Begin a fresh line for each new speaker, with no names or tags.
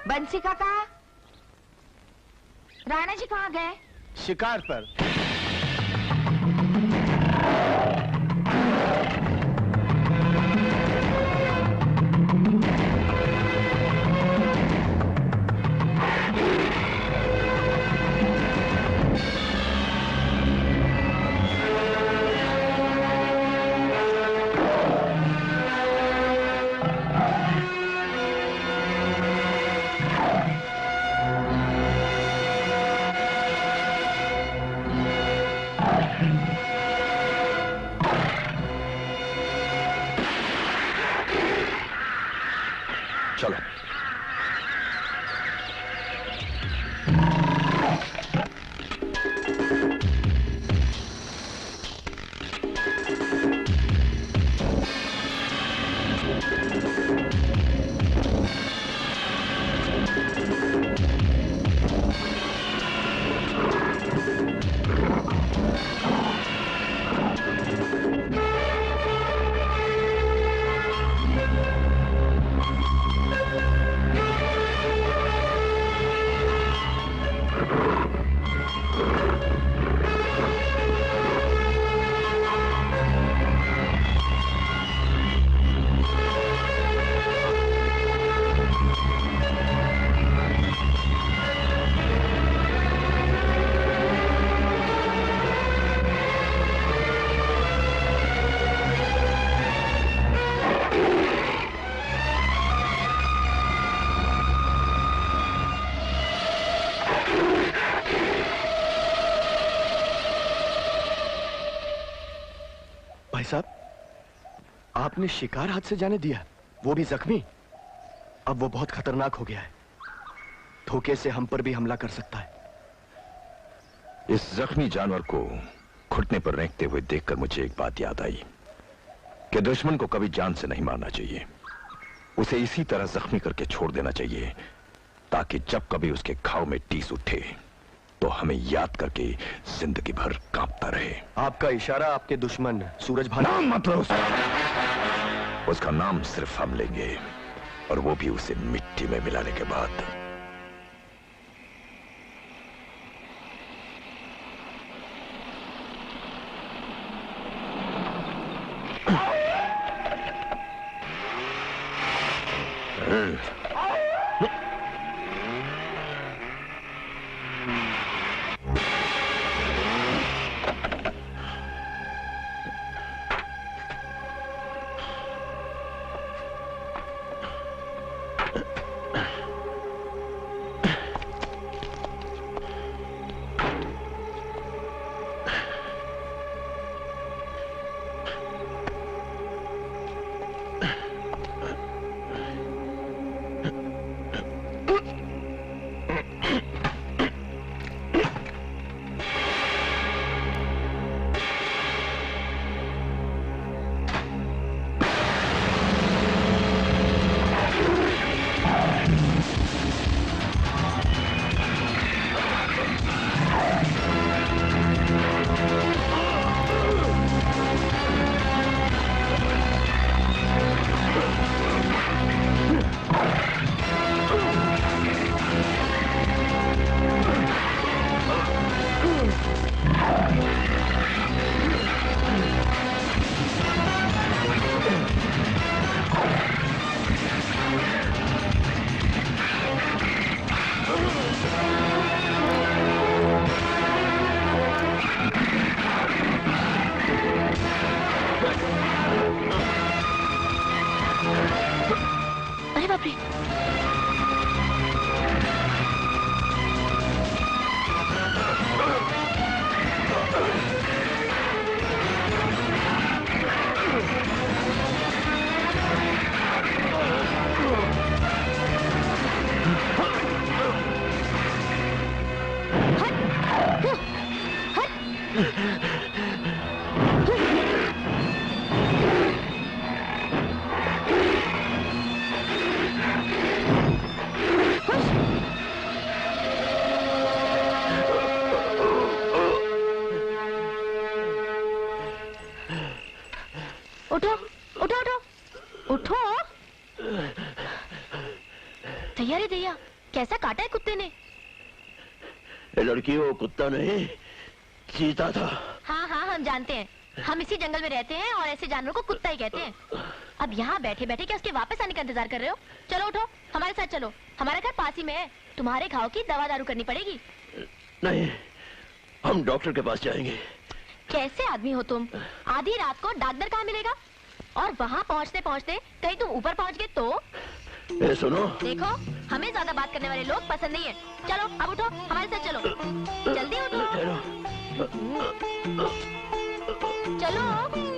बंसी काका, राणा जी कहाँ गए?
शिकार पर।
चलो।
भाई साहब, आपने शिकार हाथ से जाने दिया, वो भी जख्मी। अब वो बहुत खतरनाक हो गया है, धोखे से हम पर भी हमला कर सकता है।
इस जख्मी जानवर को घुटने पर रेंगते हुए देखकर मुझे एक बात याद आई कि दुश्मन को कभी जान से नहीं मारना चाहिए, उसे इसी तरह जख्मी करके छोड़ देना चाहिए ताकि जब कभी उसके घाव में टीस उठे तो हमें याद करके जिंदगी भर कांपता रहे।
आपका इशारा आपके दुश्मन सूरज भान।
नाम मत लो उसका नाम सिर्फ हम लेंगे, और वो भी उसे मिट्टी में मिलाने के बाद।
उठो उठो उठो उठो। दैया रे दैया, कैसा काटा है कुत्ते ने?
लड़की वो कुत्ता नहीं, चीता था।
हाँ हाँ, हम जानते हैं। हम इसी जंगल में रहते हैं और ऐसे जानवर को कुत्ता ही कहते हैं। अब यहाँ बैठे बैठे क्या उसके वापस आने का इंतजार कर रहे हो? चलो उठो, हमारे साथ चलो। हमारा घर पास ही में है। तुम्हारे घाव की दवा दारू करनी पड़ेगी।
नहीं, हम डॉक्टर के पास जाएंगे।
कैसे आदमी हो तुम? आधी रात को डॉक्टर कहाँ मिलेगा? और वहाँ पहुँचते पहुँचते कहीं तुम ऊपर पहुँच गए तो?
ए सुनो, देखो,
हमें ज्यादा बात करने वाले लोग पसंद नहीं है। चलो अब उठो, हमारे साथ चलो। जल्दी उठो। चलो।